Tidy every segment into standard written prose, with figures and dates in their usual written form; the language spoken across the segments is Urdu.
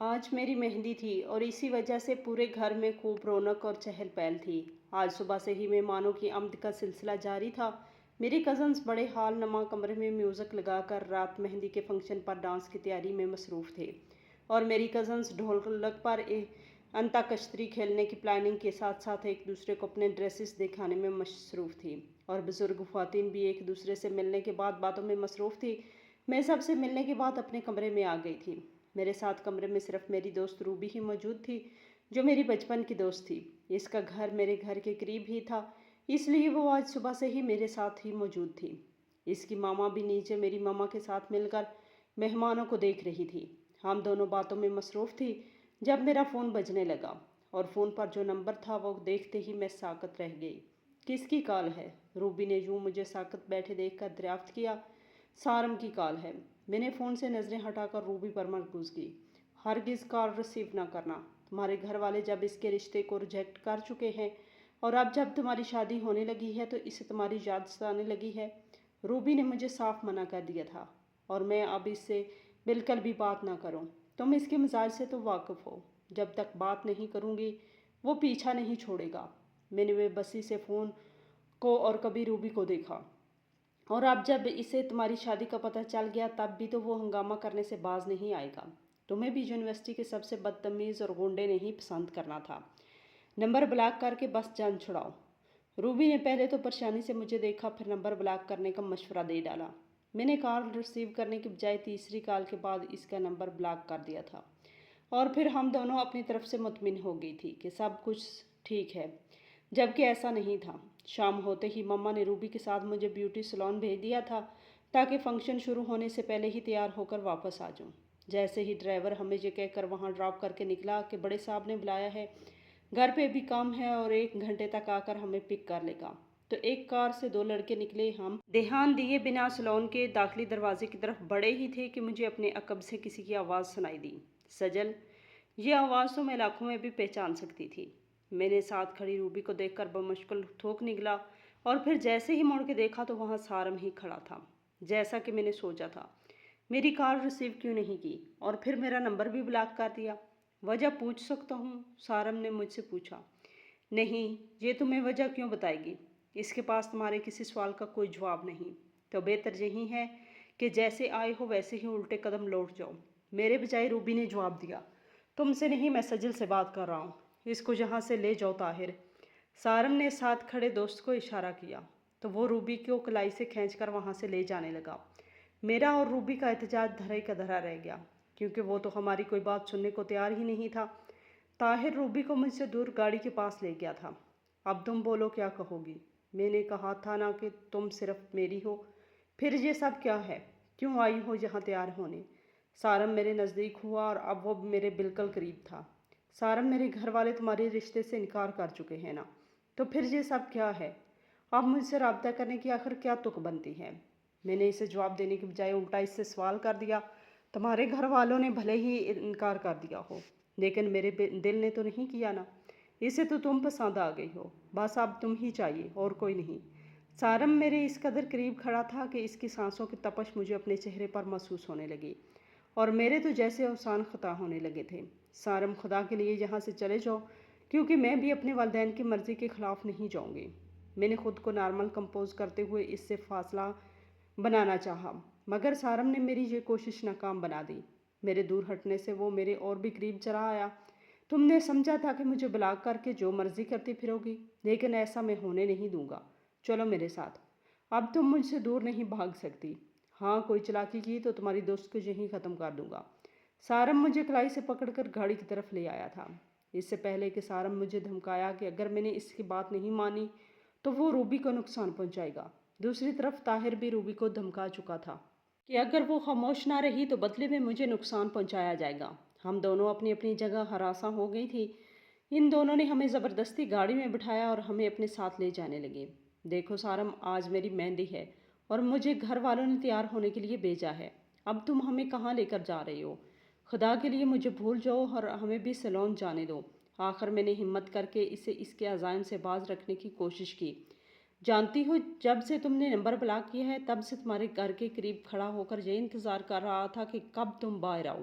آج میری مہندی تھی اور اسی وجہ سے پورے گھر میں خوب رونق اور چہل پہل تھی۔ آج صبح سے ہی مہمانوں کی آمد کا سلسلہ جاری تھا۔ میری کزنز بڑے حال نما کمرے میں میوزک لگا کر رات مہندی کے فنکشن پر ڈانس کی تیاری میں مصروف تھے، اور میری کزنز ڈھولک پر انتاکشتری کھیلنے کی پلاننگ کے ساتھ ساتھ ایک دوسرے کو اپنے ڈریسز دکھانے میں مصروف تھی، اور بزرگ خواتین بھی ایک دوسرے سے ملنے کے بعد باتوں میں مصروف تھی۔ میں سب سے ملنے کے بعد اپنے کمرے میں آ گئی تھی۔ میرے ساتھ کمرے میں صرف میری دوست روبی ہی موجود تھی، جو میری بچپن کی دوست تھی۔ اس کا گھر میرے گھر کے قریب ہی تھا، اس لیے وہ آج صبح سے ہی میرے ساتھ ہی موجود تھی۔ اس کی ماما بھی نیچے میری ماما کے ساتھ مل کر مہمانوں کو دیکھ رہی تھی۔ ہم دونوں باتوں میں مصروف تھی جب میرا فون بجنے لگا، اور فون پر جو نمبر تھا وہ دیکھتے ہی میں ساکت رہ گئی۔ کس کی کال ہے؟ روبی نے یوں مجھے ساکت بیٹھے دیکھ کر دریافت کیا۔ سارم کی کال ہے۔ میں نے فون سے نظریں ہٹا کر روبی پر مرکوز کی۔ ہرگز کال ریسیو نہ کرنا۔ تمہارے گھر والے جب اس کے رشتے کو ریجیکٹ کر چکے ہیں، اور اب جب تمہاری شادی ہونے لگی ہے تو اسے تمہاری یاد ستانے لگی ہے۔ روبی نے مجھے صاف منع کر دیا تھا، اور میں اب اس سے بالکل بھی بات نہ کروں۔ تم اس کے مزاج سے تو واقف ہو۔ جب تک بات نہیں کروں گی وہ پیچھا نہیں چھوڑے گا۔ میں نے بے بسی سے فون کو اور کبھی روبی کو دیکھا، اور اب جب اسے تمہاری شادی کا پتہ چل گیا تب بھی تو وہ ہنگامہ کرنے سے باز نہیں آئے گا۔ تمہیں بھی یونیورسٹی کے سب سے بدتمیز اور گنڈے نہیں پسند کرنا تھا۔ نمبر بلاک کر کے بس جان چھڑاؤ۔ روبی نے پہلے تو پریشانی سے مجھے دیکھا، پھر نمبر بلاک کرنے کا مشورہ دے ڈالا۔ میں نے کال ریسیو کرنے کے بجائے تیسری کال کے بعد اس کا نمبر بلاک کر دیا تھا، اور پھر ہم دونوں اپنی طرف سے مطمئن ہو گئی تھی کہ سب کچھ ٹھیک ہے، جبکہ ایسا نہیں تھا۔ شام ہوتے ہی مما نے روبی کے ساتھ مجھے بیوٹی سیلون بھیج دیا تھا تاکہ فنکشن شروع ہونے سے پہلے ہی تیار ہو کر واپس آ جاؤں۔ جیسے ہی ڈرائیور ہمیں یہ کہہ کر وہاں ڈراپ کر کے نکلا کہ بڑے صاحب نے بلایا ہے، گھر پہ بھی کام ہے اور 1 گھنٹے تک آ کر ہمیں پک کر لے گا، تو ایک کار سے 2 لڑکے نکلے۔ ہم دھیان دیے بنا سیلون کے داخلی دروازے کی طرف بڑھے ہی تھے کہ مجھے اپنے عقب سے کسی کی آواز سنائی دی۔ سجل! یہ آواز تو میں لاکھوں میں بھی پہچان سکتی تھی۔ میں نے ساتھ کھڑی روبی کو دیکھ کر بمشکل تھوک نگلا، اور پھر جیسے ہی مڑ کے دیکھا تو وہاں سارم ہی کھڑا تھا، جیسا کہ میں نے سوچا تھا۔ میری کال ریسیو کیوں نہیں کی، اور پھر میرا نمبر بھی بلاک کر دیا؟ وجہ پوچھ سکتا ہوں؟ سارم نے مجھ سے پوچھا۔ نہیں، یہ تمہیں وجہ کیوں بتائے گی؟ اس کے پاس تمہارے کسی سوال کا کوئی جواب نہیں، تو بہتر یہی ہے کہ جیسے آئے ہو ویسے ہی الٹے قدم لوٹ جاؤ۔ میرے بجائے روبی نے جواب دیا۔ تم سے نہیں، میں سجل سے بات کر رہا ہوں۔ اس کو یہاں سے لے جاؤ طاہر۔ سارم نے ساتھ کھڑے دوست کو اشارہ کیا، تو وہ روبی کو کلائی سے کھینچ کر وہاں سے لے جانے لگا۔ میرا اور روبی کا احتجاج دھرے کا دھرا رہ گیا، کیونکہ وہ تو ہماری کوئی بات سننے کو تیار ہی نہیں تھا۔ طاہر روبی کو مجھ سے دور گاڑی کے پاس لے گیا تھا۔ اب تم بولو، کیا کہو گی؟ میں نے کہا تھا نا کہ تم صرف میری ہو۔ پھر یہ سب کیا ہے؟ کیوں آئی ہو یہاں تیار ہونے؟ سارم میرے نزدیک ہوا، اور اب وہ میرے بالکل قریب تھا۔ سارم، میرے گھر والے تمہارے رشتے سے انکار کر چکے ہیں نا؟ تو پھر یہ سب کیا ہے؟ اب مجھ سے رابطہ کرنے کی آخر کیا تک بنتی ہے؟ میں نے اسے جواب دینے کے بجائے الٹا اس سے سوال کر دیا۔ تمہارے گھر والوں نے بھلے ہی انکار کر دیا ہو، لیکن میرے دل نے تو نہیں کیا نا۔ اسے تو تم پسند آ گئی ہو، بس اب تم ہی چاہیے اور کوئی نہیں۔ سارم میرے اس قدر قریب کھڑا تھا کہ اس کی سانسوں کی تپش مجھے اپنے چہرے پر محسوس ہونے لگی، اور میرے تو جیسے اوسان خطا ہونے لگے تھے۔ سارم، خدا کے لیے یہاں سے چلے جاؤ، کیونکہ میں بھی اپنے والدین کی مرضی کے خلاف نہیں جاؤں گی۔ میں نے خود کو نارمل کمپوز کرتے ہوئے اس سے فاصلہ بنانا چاہا، مگر سارم نے میری یہ کوشش ناکام بنا دی۔ میرے دور ہٹنے سے وہ میرے اور بھی قریب چلا آیا۔ تم نے سمجھا تھا کہ مجھے بلاک کر کے جو مرضی کرتی پھرو گی، لیکن ایسا میں ہونے نہیں دوں گا۔ چلو میرے ساتھ، اب تم مجھ سے دور نہیں بھاگ سکتی۔ ہاں، کوئی چالاکی کی تو تمہاری دوست کو یہیں ختم کر دوں گا۔ سارم مجھے کلائی سے پکڑ کر گاڑی کی طرف لے آیا تھا۔ اس سے پہلے کہ سارم مجھے دھمکایا کہ اگر میں نے اس کی بات نہیں مانی تو وہ روبی کو نقصان پہنچائے گا، دوسری طرف طاہر بھی روبی کو دھمکا چکا تھا کہ اگر وہ خاموش نہ رہی تو بدلے میں مجھے نقصان پہنچایا جائے گا۔ ہم دونوں اپنی اپنی جگہ ہراساں ہو گئی تھی۔ ان دونوں نے ہمیں زبردستی گاڑی میں بٹھایا اور ہمیں اپنے ساتھ لے جانے لگے۔ دیکھو سارم، آج میری مہندی ہے اور مجھے گھر والوں نے تیار ہونے کے لیے بھیجا ہے۔ اب تم ہمیں کہاں لے کر جا رہے ہو؟ خدا کے لیے مجھے بھول جاؤ اور ہمیں بھی سیلون جانے دو۔ آخر میں نے ہمت کر کے اسے اس کے عزائم سے باز رکھنے کی کوشش کی۔ جانتی ہو، جب سے تم نے نمبر بلاک کیا ہے تب سے تمہارے گھر کے قریب کھڑا ہو کر یہ انتظار کر رہا تھا کہ کب تم باہر آؤ۔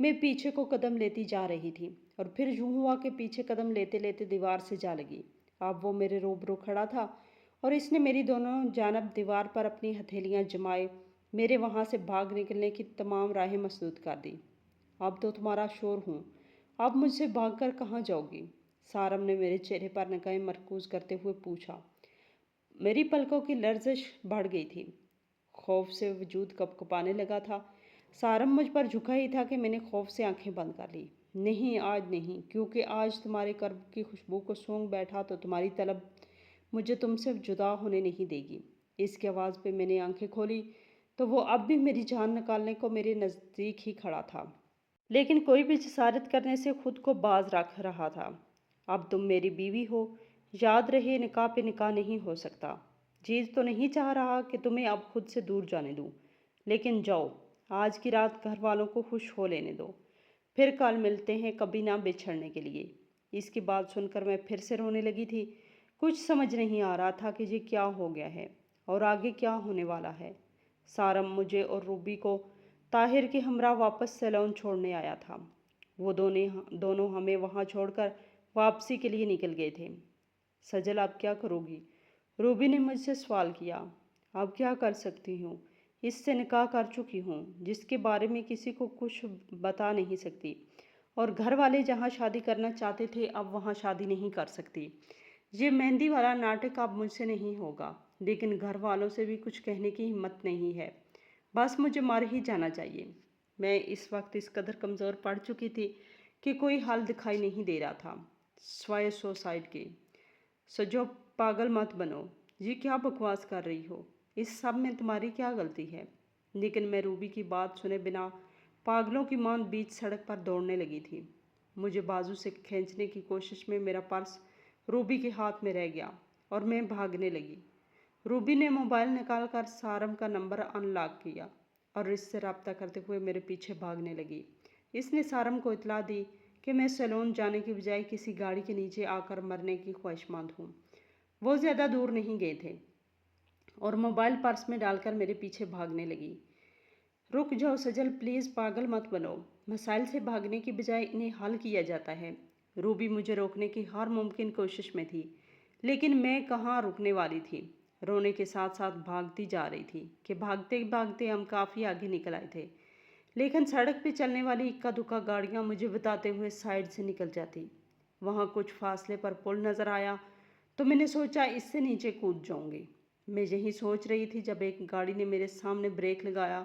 میں پیچھے کو قدم لیتی جا رہی تھی اور پھر یوں ہوا کہ پیچھے قدم لیتے لیتے دیوار سے جا لگی۔ اب وہ میرے روبرو کھڑا تھا اور اس نے میری دونوں جانب دیوار پر اپنی ہتھیلیاں جمائے میرے وہاں سے بھاگ نکلنے کی تمام راہیں مسدود کر دی۔ اب تو تمہارا شور ہوں، اب مجھ سے بھاگ کر کہاں جاؤ گی؟ سارم نے میرے چہرے پر نگاہیں مرکوز کرتے ہوئے پوچھا۔ میری پلکوں کی لرزش بڑھ گئی تھی، خوف سے وجود کپکپانے لگا تھا۔ سارم مجھ پر جھکا ہی تھا کہ میں نے خوف سے آنکھیں بند کر لی۔ نہیں، آج نہیں، کیونکہ آج تمہارے قرب کی خوشبو کو سونگ بیٹھا تو تمہاری طلب مجھے تم سے جدا ہونے نہیں دے گی۔ اس کی آواز پہ میں نے آنکھیں کھولی تو وہ اب بھی میری جان نکالنے کو میرے نزدیک ہی کھڑا تھا، لیکن کوئی بھی جسارت کرنے سے خود کو باز رکھ رہا تھا۔ اب تم میری بیوی ہو، یاد رہے نکاح پہ نکاح نہیں ہو سکتا۔ جیت تو نہیں چاہ رہا کہ تمہیں اب خود سے دور جانے دوں، لیکن جاؤ، آج کی رات گھر والوں کو خوش ہو لینے دو، پھر کل ملتے ہیں کبھی نہ بچھڑنے کے لیے۔ اس کی بات سن کر میں پھر سے رونے لگی تھی۔ کچھ سمجھ نہیں آ رہا تھا کہ یہ کیا ہو گیا ہے اور آگے کیا ہونے والا ہے۔ سارم مجھے اور روبی کو طاہر کے ہمراہ واپس سیلون چھوڑنے آیا تھا۔ وہ دونوں ہمیں وہاں چھوڑ کر واپسی کے لیے نکل گئے تھے۔ سجل، اب کیا کرو گی؟ روبی نے مجھ سے سوال کیا۔ اب کیا کر سکتی ہوں؟ اس سے نکاح کر چکی ہوں جس کے بارے میں کسی کو کچھ بتا نہیں سکتی، اور گھر والے جہاں شادی کرنا چاہتے تھے اب وہاں شادی نہیں کر سکتی۔ یہ مہندی والا ناٹک اب مجھ سے نہیں ہوگا، لیکن گھر والوں سے بھی کچھ کہنے کی ہمت نہیں ہے۔ بس مجھے مر ہی جانا چاہیے۔ میں اس وقت اس قدر کمزور پڑ چکی تھی کہ کوئی حل دکھائی نہیں دے رہا تھا سوائے سوسائڈ کے۔ سجو، پاگل مت بنو، یہ کیا بکواس کر رہی ہو؟ اس سب میں تمہاری کیا غلطی ہے؟ لیکن میں روبی کی بات سنے بنا پاگلوں کی مانند بیچ سڑک پر دوڑنے لگی تھی۔ مجھے بازو سے کھینچنے کی کوشش میں میرا پرس روبی کے ہاتھ میں رہ گیا اور میں بھاگنے لگی۔ روبی نے موبائل نکال کر سارم کا نمبر ان لاک کیا اور اس سے رابطہ کرتے ہوئے میرے پیچھے بھاگنے لگی۔ اس نے سارم کو اطلاع دی کہ میں سیلون جانے کی بجائے کسی گاڑی کے نیچے آ کر مرنے کی خواہشمند ہوں۔ وہ زیادہ دور نہیں گئے تھے اور موبائل پرس میں ڈال کر میرے پیچھے بھاگنے لگی۔ رک جاؤ سجل، پلیز پاگل مت بنو۔ مسائل سے بھاگنے کی بجائے انہیں حل کیا جاتا ہے۔ روبی مجھے روکنے کی ہر ممکن کوشش میں تھی، لیکن میں کہاں رکنے والی تھی۔ رونے کے ساتھ ساتھ بھاگتی جا رہی تھی کہ بھاگتے بھاگتے ہم کافی آگے نکل آئے تھے، لیکن سڑک پہ چلنے والی اکا دکا گاڑیاں مجھے بتاتے ہوئے سائیڈ سے نکل جاتی۔ وہاں کچھ فاصلے پر پل نظر آیا تو میں نے سوچا اس سے نیچے کود جاؤں گی۔ میں یہی سوچ رہی تھی جب ایک گاڑی نے میرے سامنے بریک لگایا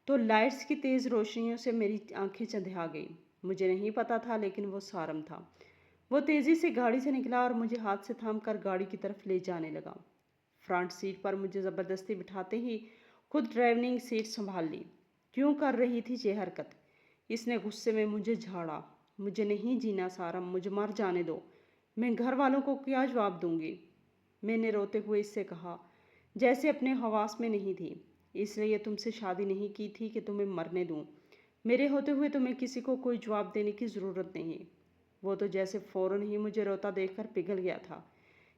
تو لائٹس کی تیز روشنیوں سے میری آنکھیں چندھا گئیں۔ مجھے نہیں پتا تھا لیکن وہ سارم تھا۔ وہ تیزی سے گاڑی سے نکلا اور مجھے ہاتھ سے تھام کر گاڑی کی طرف لے جانے لگا۔ فرنٹ سیٹ پر مجھے زبردستی بٹھاتے ہی خود ڈرائیونگ سیٹ سنبھال لی۔ کیوں کر رہی تھی یہ حرکت؟ اس نے غصے میں مجھے جھاڑا۔ مجھے نہیں جینا سارم، مجھے مر جانے دو۔ میں گھر والوں کو کیا جواب دوں گی؟ میں نے روتے ہوئے اس سے کہا، جیسے اپنے حواس میں نہیں تھی۔ اس لیے تم سے شادی نہیں کی تھی کہ تمہیں مرنے دوں۔ میرے ہوتے ہوئے تمہیں کسی کو کوئی جواب دینے کی ضرورت نہیں۔ وہ تو جیسے فوراً ہی مجھے روتا دیکھ کر پگھل گیا تھا۔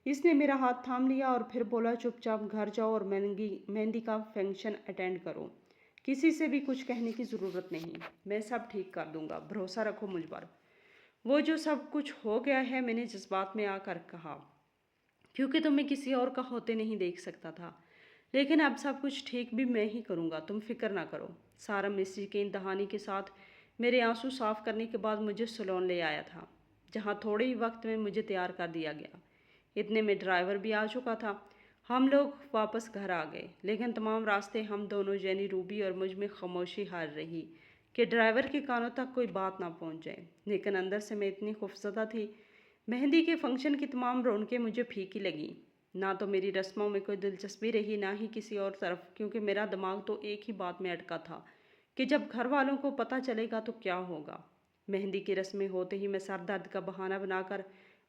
اس نے میرا ہاتھ تھام لیا اور پھر بولا، چپ چاپ گھر جاؤ اور مہندی کا فنکشن اٹینڈ کرو۔ کسی سے بھی کچھ کہنے کی ضرورت نہیں، میں سب ٹھیک کر دوں گا، بھروسہ رکھو مجھ پر۔ وہ جو سب کچھ ہو گیا ہے، میں نے جذبات میں آ کر کہا، کیونکہ تمہیں کسی اور کا ہوتے نہیں دیکھ سکتا تھا، لیکن اب سب کچھ ٹھیک بھی میں ہی کروں گا، تم فکر نہ کرو۔ سارم اس یقین دہانی کے ساتھ میرے آنسو صاف کرنے کے بعد مجھے سیلون لے آیا تھا، جہاں تھوڑے ہی وقت میں مجھے تیار کر دیا گیا۔ اتنے میں ڈرائیور بھی آ چکا تھا۔ ہم لوگ واپس گھر آ گئے، لیکن تمام راستے ہم دونوں یعنی روبی اور مجھ میں خاموشی حار رہی کہ ڈرائیور کے کانوں تک کوئی بات نہ پہنچ جائے، لیکن اندر سے میں اتنی خوفزدہ تھی۔ مہندی کے فنکشن کی تمام رونقیں مجھے پھیکی لگیں۔ نہ تو میری رسموں میں کوئی دلچسپی رہی، نہ ہی کسی اور طرف، کیونکہ میرا دماغ تو ایک ہی بات میں اٹکا تھا کہ جب گھر والوں کو پتہ چلے گا تو کیا ہوگا۔ مہندی کی رسمیں ہوتے ہی میں سر درد کا بہانہ بنا کر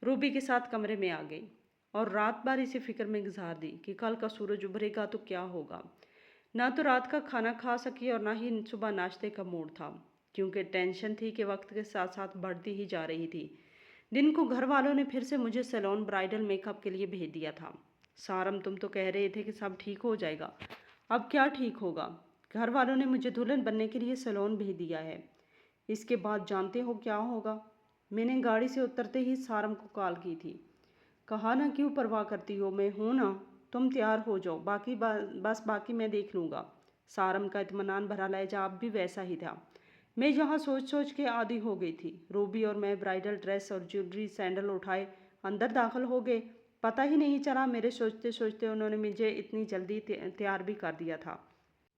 روبی کے ساتھ کمرے میں آ گئی اور رات بھر اسی فکر میں گزار دی کہ کل کا سورج ابھرے گا تو کیا ہوگا۔ نہ تو رات کا کھانا کھا سکی اور نہ ہی صبح ناشتے کا موڈ تھا، کیونکہ ٹینشن تھی کہ وقت کے ساتھ ساتھ بڑھتی ہی جا رہی تھی۔ دن کو گھر والوں نے پھر سے مجھے سیلون برائیڈل میک اپ کے لیے بھیج دیا تھا۔ سارم، تم تو کہہ رہے تھے کہ سب ٹھیک ہو جائے گا، اب کیا ٹھیک ہوگا؟ گھر والوں نے مجھے دلہن بننے کے لیے سیلون بھیج دیا ہے۔ اس کے بعد جانتے ہو کیا ہوگا؟ میں نے گاڑی سے اترتے ہی سارم کو کال کی تھی۔ کہا نا کیوں پرواہ کرتی ہو، میں ہوں نا، تم تیار ہو جاؤ، باقی میں دیکھ لوں گا۔ سارم کا اطمینان بھرا لہجہ اب بھی ویسا ہی تھا۔ میں یہاں سوچ کے عادی ہو گئی تھی۔ روبی اور میں برائڈل ڈریس اور جیولری سینڈل اٹھائے اندر داخل ہو گئے۔ پتہ ہی نہیں چلا میرے سوچتے انہوں نے مجھے اتنی جلدی تیار بھی کر دیا تھا،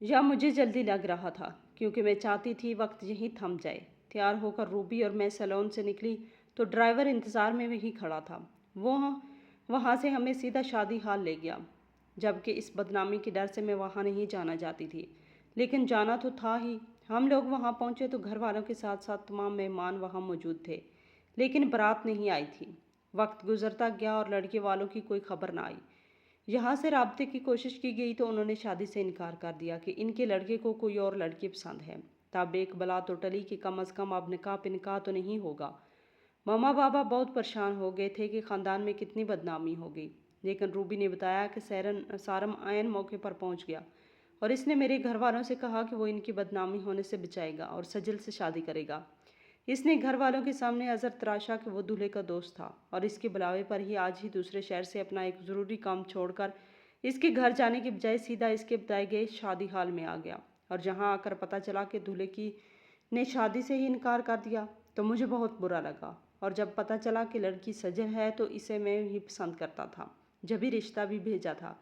یا مجھے جلدی لگ رہا تھا، کیونکہ میں چاہتی تھی وقت یہیں تھم جائے۔ تیار ہو کر روبی اور میں سیلون سے نکلی تو ڈرائیور انتظار میں وہیں کھڑا تھا۔ وہاں سے ہمیں سیدھا شادی ہال لے گیا، جبکہ اس بدنامی کے ڈر سے میں وہاں نہیں جانا چاہتی تھی، لیکن جانا تو تھا ہی۔ ہم لوگ وہاں پہنچے تو گھر والوں کے ساتھ ساتھ تمام مہمان وہاں موجود تھے، لیکن بارات نہیں آئی تھی۔ وقت گزرتا گیا اور لڑکے والوں کی کوئی خبر نہ آئی۔ یہاں سے رابطے کی کوشش کی گئی تو انہوں نے شادی سے انکار کر دیا کہ ان کے لڑکے کو کوئی اور لڑکی پسند ہے۔ تب ایک بلا تو ٹلی کہ کم از کم اب نکاح پہ نکاح تو نہیں ہوگا۔ ماما بابا بہت پریشان ہو گئے تھے کہ خاندان میں کتنی بدنامی ہو گئی، لیکن روبی نے بتایا کہ سارم عین موقع پر پہنچ گیا اور اس نے میرے گھر والوں سے کہا کہ وہ ان کی بدنامی ہونے سے بچائے گا اور سجل سے شادی کرے گا۔ اس نے گھر والوں کے سامنے عذر تراشا کہ وہ دولہے کا دوست تھا اور اس کے بلاوے پر ہی آج ہی دوسرے شہر سے اپنا ایک ضروری کام چھوڑ کر اس کے گھر جانے کے بجائے سیدھا اس کے بتائے گئے شادی ہال میں آ گیا۔ اور جہاں آ کر پتہ چلا کہ دولہے نے شادی سے ہی انکار کر دیا تو مجھے بہت برا لگا، اور جب پتہ چلا کہ لڑکی سجل ہے تو اسے میں ہی پسند کرتا تھا، جبھی رشتہ بھی بھیجا تھا،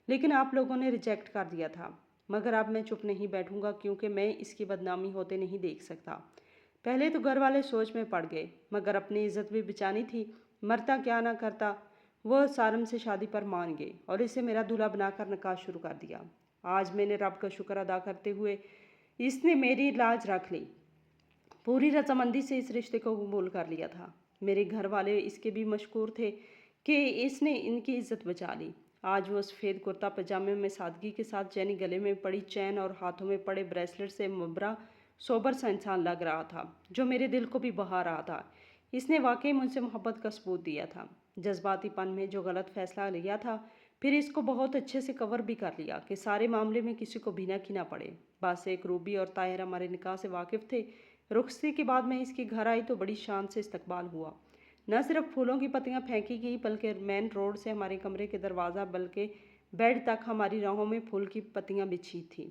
لیکن آپ لوگوں نے ریجیکٹ کر دیا تھا۔ مگر اب میں چپ نہیں بیٹھوں گا، کیونکہ میں اس کی بدنامی ہوتے نہیں دیکھ سکتا۔ پہلے تو گھر والے سوچ میں پڑ گئے، مگر اپنی عزت بھی بچانی تھی۔ مرتا کیا نہ کرتا، وہ سارم سے شادی پر مان گئے اور اسے میرا دولہا بنا کر نکاح شروع کر دیا۔ آج میں نے رب کا شکر ادا کرتے ہوئے اس نے میری لاج رکھ لی، پوری رضامندی سے اس رشتے کو قبول کر لیا تھا۔ میرے گھر والے اس کے بھی مشکور تھے کہ اس نے ان کی عزت بچا لی۔ آج وہ سفید کرتا پاجامے میں سادگی کے ساتھ یعنی گلے میں پڑی چین اور ہاتھوں میں پڑے بریسلٹ سے مبرا سوبر سا انسان لگ رہا تھا، جو میرے دل کو بھی بہا رہا تھا۔ اس نے واقعی مجھ سے محبت کا ثبوت دیا تھا۔ جذباتی پن میں جو غلط فیصلہ لیا تھا، پھر اس کو بہت اچھے سے کور بھی کر لیا کہ سارے معاملے میں کسی کو بھی نہ پڑے۔ بس ایک روبی اور طاہر ہمارے نکاح سے واقف تھے۔ رخصتی کے بعد میں اس کے گھر آئی تو بڑی شان سے استقبال ہوا۔ نہ صرف پھولوں کی پتیاں پھینکی گئی، بلکہ مین روڈ سے ہمارے کمرے کے دروازہ بلکہ بیڈ تک ہماری راہوں میں پھول کی پتیاں بچھی تھیں۔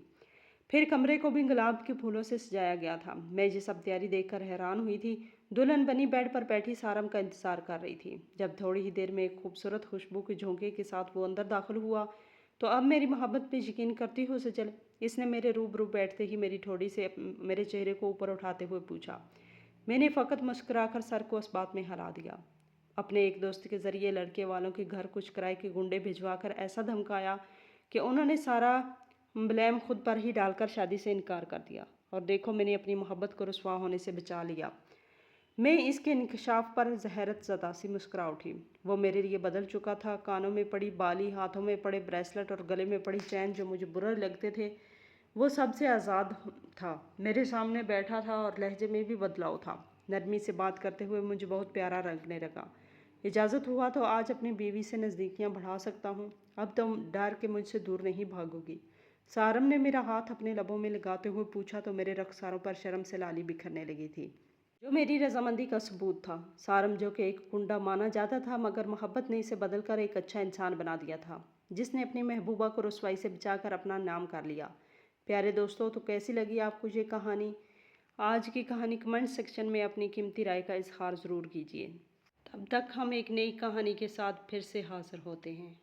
پھر کمرے کو بھی گلاب کے پھولوں سے سجایا گیا تھا۔ میں یہ سب تیاری دیکھ کر حیران ہوئی تھی۔ دلہن بنی بیڈ پر بیٹھی سارم کا انتظار کر رہی تھی۔ جب تھوڑی ہی دیر میں ایک خوبصورت خوشبو کے جھونکے کے ساتھ وہ اندر داخل ہوا تو اب میری محبت پہ یقین کرتی ہو سجل؟ اس نے میرے روبرو بیٹھتے ہی میری ٹھوڑی سے میرے چہرے کو اوپر اٹھاتے ہوئے پوچھا۔ میں نے فقط مسکرا کر سر کو اس بات میں ہلا دیا۔ اپنے ایک دوست کے ذریعے لڑکے والوں کے گھر کچھ کرائے کے گنڈے بھجوا کر ایسا دھمکایا کہ انہوں نے سارا بلیم خود پر ہی ڈال کر شادی سے انکار کر دیا، اور دیکھو میں نے اپنی محبت کو رسوا ہونے سے بچا لیا۔ میں اس کے انکشاف پر حیرت زدہ سی مسکرا اٹھی۔ وہ میرے لیے بدل چکا تھا۔ کانوں میں پڑی بالی، ہاتھوں میں پڑے بریسلٹ اور گلے میں پڑی چین جو مجھے برے لگتے تھے، وہ سب سے آزاد تھا، میرے سامنے بیٹھا تھا اور لہجے میں بھی بدلاؤ تھا۔ نرمی سے بات کرتے ہوئے مجھے بہت پیارا لگنے لگا۔ اجازت ہوا تو آج اپنی بیوی سے نزدیکیاں بڑھا سکتا ہوں، اب تم ڈر کے مجھ سے دور نہیں بھاگو گی؟ سارم نے میرا ہاتھ اپنے لبوں میں لگاتے ہوئے پوچھا تو میرے رخساروں پر شرم سے لالی بکھرنے لگی تھی، جو میری رضامندی کا ثبوت تھا۔ سارم جو کہ ایک کنڈا مانا جاتا تھا، مگر محبت نے اسے بدل کر ایک اچھا انسان بنا دیا تھا، جس نے اپنی محبوبہ کو رسوائی سے بچا کر اپنا نام کر لیا۔ پیارے دوستو، تو کیسی لگی آپ کو یہ کہانی؟ آج کی کہانی کمنٹ سیکشن میں اپنی قیمتی رائے کا اظہار ضرور کیجیے۔ تب تک ہم ایک نئی کہانی کے ساتھ پھر سے حاضر ہوتے ہیں۔